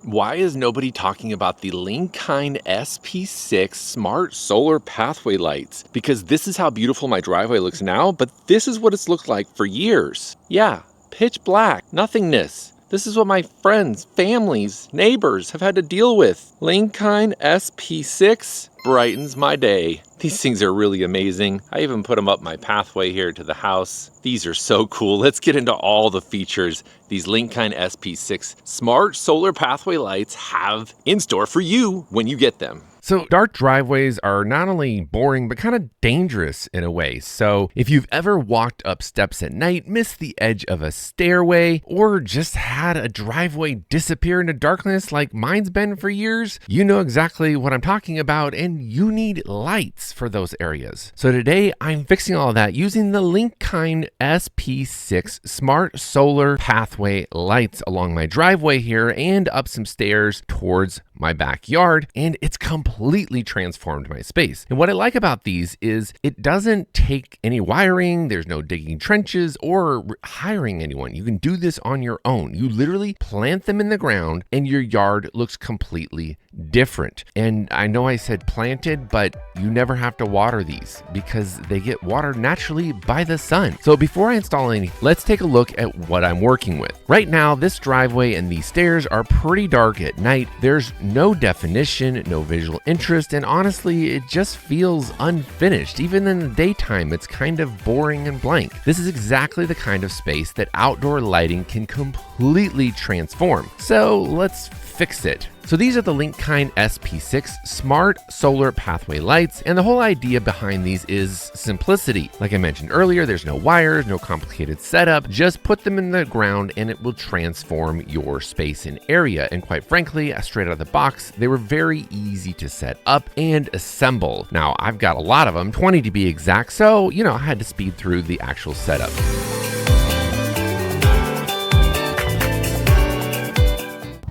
Why is nobody talking about the Linkind SP6 smart solar pathway lights? Because this is how beautiful my driveway looks now, but this is what it's looked like for years. Yeah, pitch black, nothingness. This is what my friends, families, neighbors have had to deal with. Linkind SP6 brightens my day. These things are really amazing. I even put them up my pathway here to the house. These are so cool. Let's get into all the features these Linkind SP6 smart solar pathway lights have in store for you when you get them. So dark driveways are not only boring, but kind of dangerous in a way. So if you've ever walked up steps at night, missed the edge of a stairway, or just had a driveway disappear into darkness like mine's been for years, you know exactly what I'm talking about, and you need lights for those areas. So today I'm fixing all of that using the Linkind SP6 smart solar pathway lights along my driveway here and up some stairs towards my backyard, and it's completely transformed my space. And what I like about these is it doesn't take any wiring, there's no digging trenches or hiring anyone. You can do this on your own. You literally plant them in the ground and your yard looks completely different. And I know I said planted, but you never have to water these because they get watered naturally by the sun. So before I install any, let's take a look at what I'm working with. Right now, this driveway and these stairs are pretty dark at night. There's no definition, no visual interest, and honestly, it just feels unfinished. Even in the daytime, it's kind of boring and blank. This is exactly the kind of space that outdoor lighting can completely transform. So let's fix it. So these are the Linkind SP6 smart solar pathway lights, and the whole idea behind these is simplicity. Like I mentioned earlier, there's no wires, no complicated setup. Just put them in the ground and it will transform your space and area. And quite frankly, straight out of the box, they were very easy to set up and assemble. Now, I've got a lot of them, 20 to be exact, so I had to speed through the actual setup.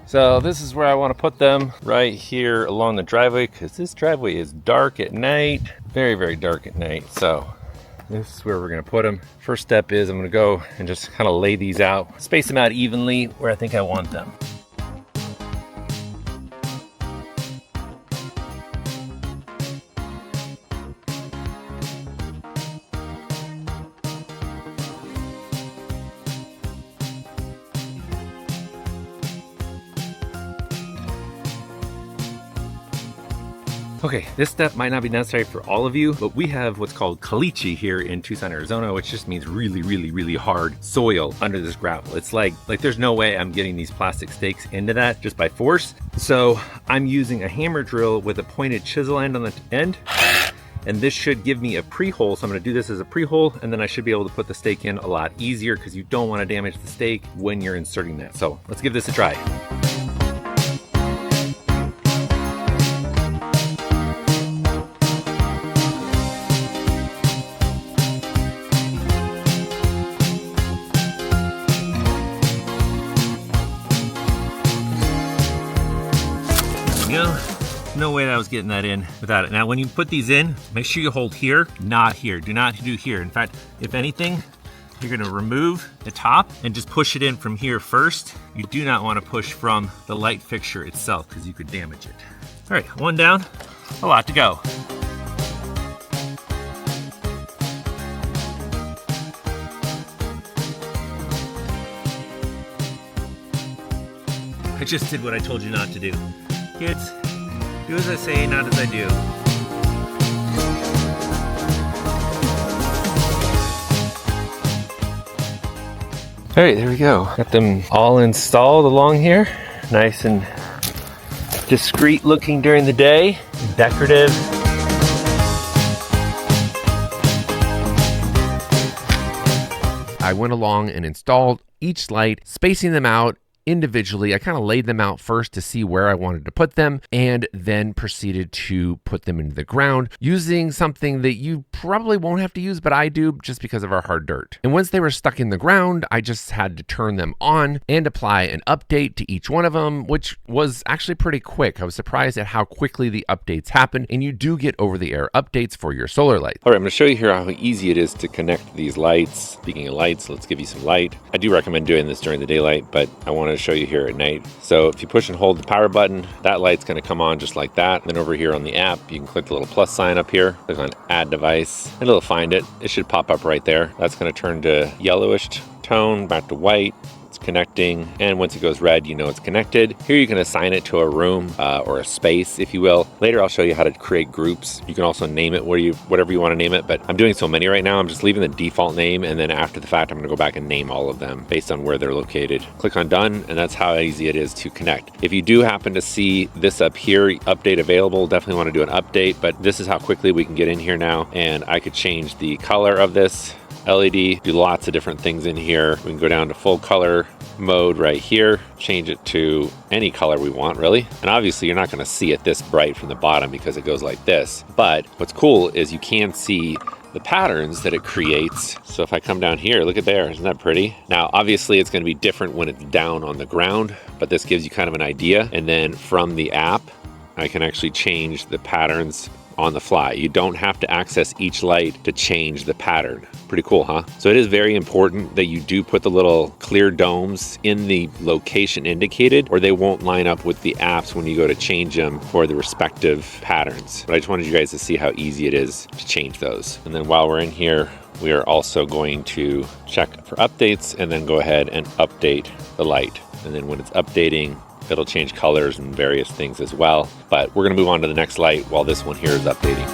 So this is where I want to put them, right here along the driveway, because this driveway is dark at night, very, very dark at night. So this is where we're going to put them. First step is I'm going to go and just kind of lay these out, space them out evenly where I think I want them. Okay, this step might not be necessary for all of you, but we have what's called caliche here in Tucson, Arizona, which just means really, really, really hard soil under this gravel. It's like there's no way I'm getting these plastic stakes into that just by force. So I'm using a hammer drill with a pointed chisel end on the end. And this should give me a pre-hole. So I'm gonna do this as a pre-hole, and then I should be able to put the stake in a lot easier because you don't wanna damage the stake when you're inserting that. So let's give this a try. No way that I was getting that in without it. Now, when you put these in, make sure you hold here, not here. Do not do here. In fact, if anything, you're gonna remove the top and just push it in from here first. You do not wanna push from the light fixture itself because you could damage it. All right, one down, a lot to go. I just did what I told you not to do. Kids, do as I say, not as I do. All right, there we go. Got them all installed along here. Nice and discreet looking during the day. Decorative. I went along and installed each light, spacing them out individually. I kind of laid them out first to see where I wanted to put them, and then proceeded to put them into the ground using something that you probably won't have to use, but I do just because of our hard dirt. And once they were stuck in the ground, I just had to turn them on and apply an update to each one of them, which was actually pretty quick. I was surprised at how quickly the updates happen, and you do get over-the-air updates for your solar lights. All right, I'm going to show you here how easy it is to connect these lights. Speaking of lights, let's give you some light. I do recommend doing this during the daylight, but I want wanted to show you here at night. So if you push and hold the power button, that light's going to come on just like that. And then over here on the app, you can click the little plus sign up here, click on add device, and it'll find it. It should pop up right there. That's going to turn to yellowish tone, back to white. It's connecting, and once it goes red, you know it's connected. Here you can assign it to a room or a space, if you will. Later, I'll show you how to create groups. You can also name it whatever you want to name it, but I'm doing so many right now, I'm just leaving the default name, and then after the fact, I'm going to go back and name all of them based on where they're located. Click on done, and that's how easy it is to connect. If you do happen to see this up here, update available, definitely want to do an update, but this is how quickly we can get in here now, and I could change the color of this LED, do lots of different things in here. We can go down to full color mode right here, change it to any color we want, really. And obviously you're not going to see it this bright from the bottom because it goes like this. But what's cool is you can see the patterns that it creates. So if I come down here, look at there, isn't that pretty? Now, obviously it's going to be different when it's down on the ground, but this gives you kind of an idea. And then from the app, I can actually change the patterns on the fly. You don't have to access each light to change the pattern. Pretty cool, huh? So it is very important that you do put the little clear domes in the location indicated, or they won't line up with the apps when you go to change them for the respective patterns. But I just wanted you guys to see how easy it is to change those. And then while we're in here, we are also going to check for updates and then go ahead and update the light. And then when it's updating, it'll change colors and various things as well. But we're gonna move on to the next light while this one here is updating.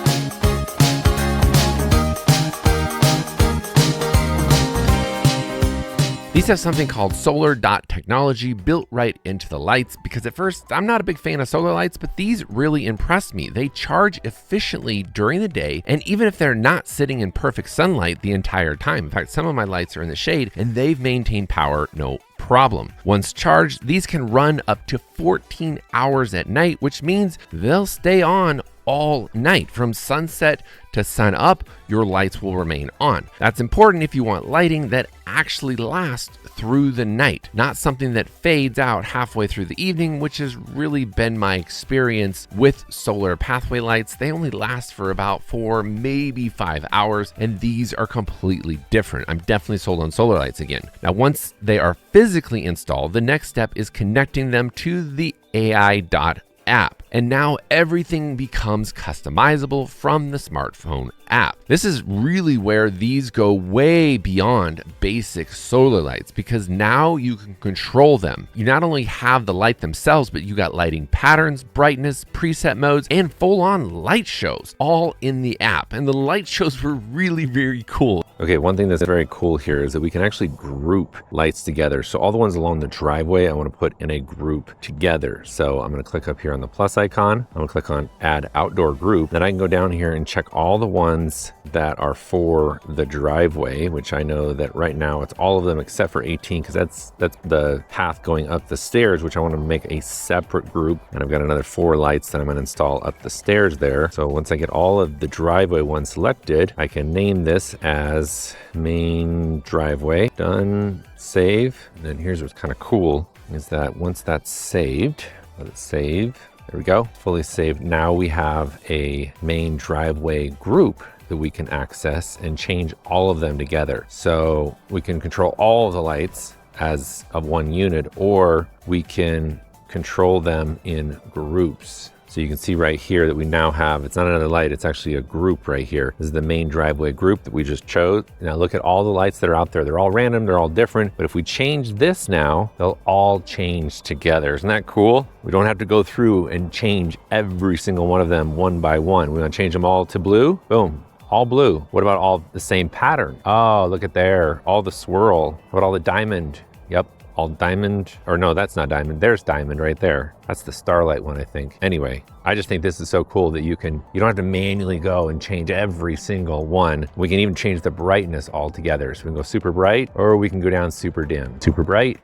These have something called SolarDot technology built right into the lights, because at first I'm not a big fan of solar lights, but these really impressed me. They charge efficiently during the day, and even if they're not sitting in perfect sunlight the entire time. In fact, some of my lights are in the shade and they've maintained power no problem. Once charged, these can run up to 14 hours at night, which means they'll stay on all night. From sunset to sun up, your lights will remain on. That's important if you want lighting that actually lasts through the night, not something that fades out halfway through the evening, which has really been my experience with solar pathway lights. They only last for about 4, maybe 5 hours, and these are completely different. I'm definitely sold on solar lights again. Now, once they are physically installed, the next step is connecting them to the AiDot app. And now everything becomes customizable from the smartphone app. This is really where these go way beyond basic solar lights, because now you can control them. You not only have the light themselves, but you got lighting patterns, brightness, preset modes, and full-on light shows all in the app. And the light shows were really very cool. Okay, one thing that's very cool here is that we can actually group lights together. So all the ones along the driveway, I want to put in a group together. So I'm going to click up here on the plus icon. I'm going to click on add outdoor group. Then I can go down here and check all the ones that are for the driveway, which I know that right now it's all of them except for 18, because that's the path going up the stairs, which I want to make a separate group. And I've got another 4 lights that I'm going to install up the stairs there. So once I get all of the driveway ones selected, I can name this as main driveway. Done, save. And then here's what's kind of cool is that once that's saved, let it save. There we go, fully saved. Now we have a main driveway group that we can access and change all of them together. So we can control all of the lights as of one unit, or we can control them in groups. So you can see right here that we now have, it's not another light, it's actually a group right here. This is the main driveway group that we just chose. Now look at all the lights that are out there. They're all random, they're all different. But if we change this now, they'll all change together. Isn't that cool? We don't have to go through and change every single one of them one by one. We want to change them all to blue. Boom. All blue. What about all the same pattern? Oh, look at there. All the swirl. What about all the diamond? Yep. All diamond, or no, that's not diamond. There's diamond right there. That's the starlight one, I think. Anyway, I just think this is so cool that you don't have to manually go and change every single one. We can even change the brightness altogether. So we can go super bright, or we can go down super dim. Super bright,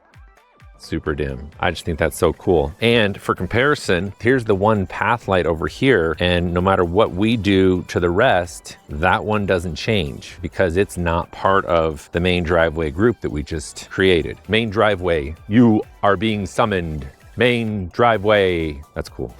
super dim. I just think that's so cool. And for comparison, here's the one path light over here, and no matter what we do to the rest, that one doesn't change because it's not part of the main driveway group that we just created. Main driveway, you are being summoned. Main driveway. That's cool.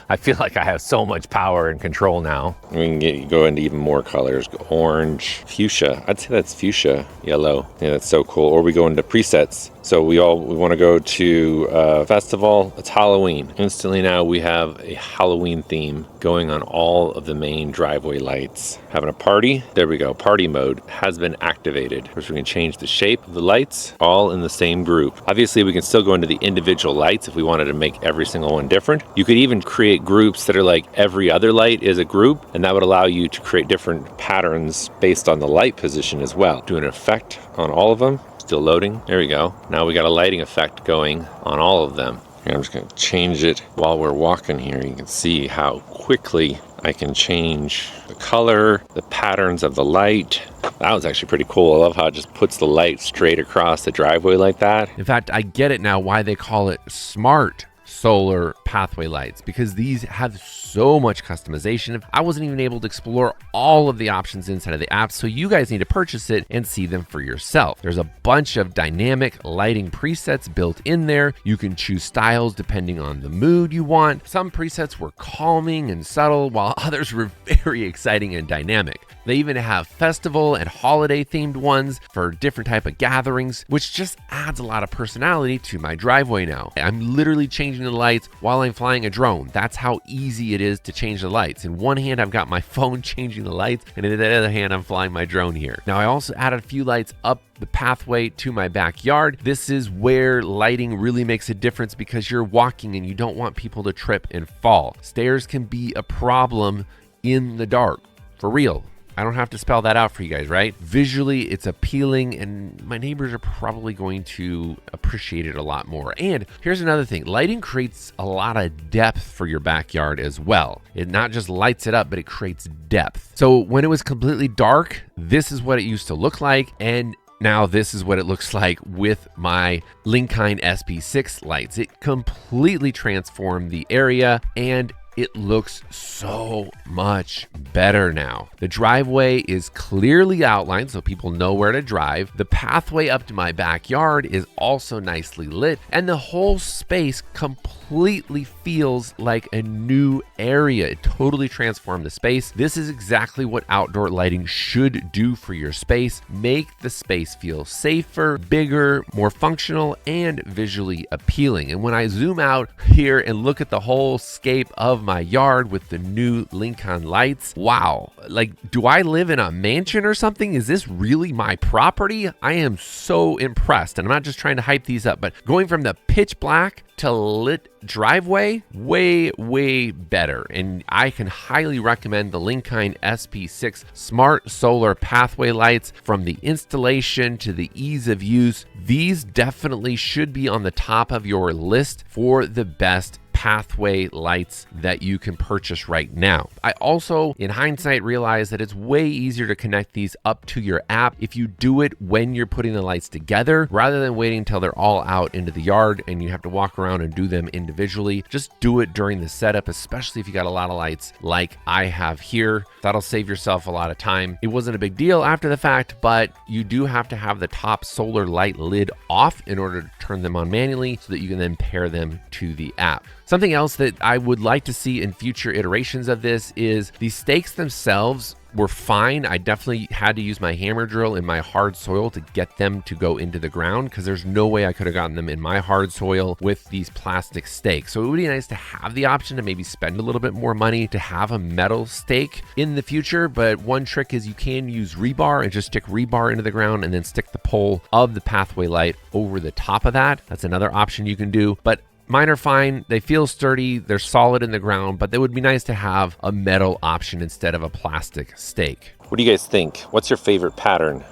I feel like I have so much power and control now. We can go into even more colors. Orange, fuchsia. I'd say that's fuchsia yellow. Yeah, that's so cool. Or we go into presets. So we want to go to festival. It's Halloween. Instantly now we have a Halloween theme going on all of the main driveway lights. Having a party. There we go. Party mode has been activated. Of course, we can change the shape of the lights all in the same group. Obviously, we can still go into the individual lights if we wanted to make every single one different. You could even create groups that are like every other light is a group, and that would allow you to create different patterns based on the light position as well. Do an effect on all of them. Still loading. There we go. Now we got a lighting effect going on all of them. Here, I'm just going to change it while we're walking here. You can see how quickly I can change the color, the patterns of the light. That was actually pretty cool. I love how it just puts the light straight across the driveway like that. In fact, I get it now why they call it smart solar pathway lights, because these have so much customization. I wasn't even able to explore all of the options inside of the app, so you guys need to purchase it and see them for yourself. There's a bunch of dynamic lighting presets built in there. You can choose styles depending on the mood you want. Some presets were calming and subtle, while others were very exciting and dynamic. They even have festival and holiday themed ones for different type of gatherings, which just adds a lot of personality to my driveway now. I'm literally changing the lights while I'm flying a drone. That's how easy it is to change the lights. In one hand, I've got my phone changing the lights, and in the other hand, I'm flying my drone here. Now, I also added a few lights up the pathway to my backyard. This is where lighting really makes a difference because you're walking and you don't want people to trip and fall. Stairs can be a problem in the dark, for real. I don't have to spell that out for you guys, right? Visually, it's appealing, and my neighbors are probably going to appreciate it a lot more. And here's another thing. Lighting creates a lot of depth for your backyard as well. It not just lights it up, but it creates depth. So when it was completely dark, this is what it used to look like. And now this is what it looks like with my Linkind SP6 lights. It completely transformed the area, and it looks so much better now. The driveway is clearly outlined so people know where to drive. The pathway up to my backyard is also nicely lit, and the whole space completely feels like a new area. It totally transformed the space. This is exactly what outdoor lighting should do for your space. Make the space feel safer, bigger, more functional, and visually appealing. And when I zoom out here and look at the whole scape of my yard with the new Linkind lights, wow, like, do I live in a mansion or something? Is this really my property? I am so impressed, and I'm not just trying to hype these up, but going from the pitch black to lit driveway, way better. And I can highly recommend the Linkind SP6 smart solar pathway lights. From the installation to the ease of use, these definitely should be on the top of your list for the best pathway lights that you can purchase right now. I also, in hindsight, realized that it's way easier to connect these up to your app if you do it when you're putting the lights together, rather than waiting until they're all out into the yard and you have to walk around and do them individually. Just do it during the setup, especially if you got a lot of lights like I have here. That'll save yourself a lot of time. It wasn't a big deal after the fact, but you do have to have the top solar light lid off in order to turn them on manually so that you can then pair them to the app. Something else that I would like to see in future iterations of this is the stakes themselves were fine. I definitely had to use my hammer drill in my hard soil to get them to go into the ground, because there's no way I could have gotten them in my hard soil with these plastic stakes. So it would be nice to have the option to maybe spend a little bit more money to have a metal stake in the future. But one trick is you can use rebar and just stick rebar into the ground and then stick the pole of the pathway light over the top of that. That's another option you can do. But mine are fine. They feel sturdy. They're solid in the ground, but it would be nice to have a metal option instead of a plastic stake. What do you guys think? What's your favorite pattern?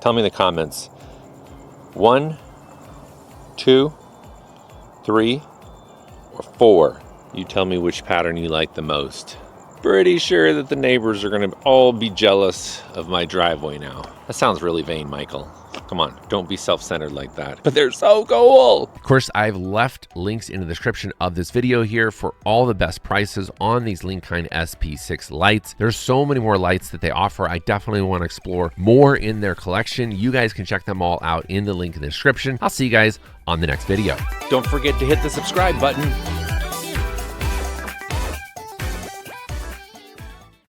Tell me in the comments. 1, 2, 3, or 4. You tell me which pattern you like the most. Pretty sure that the neighbors are going to all be jealous of my driveway now. That sounds really vain, Michael. Come on, don't be self-centered like that. But they're so cool. Of course, I've left links in the description of this video here for all the best prices on these Linkind SP6 lights. There's so many more lights that they offer. I definitely want to explore more in their collection. You guys can check them all out in the link in the description. I'll see you guys on the next video. Don't forget to hit the subscribe button.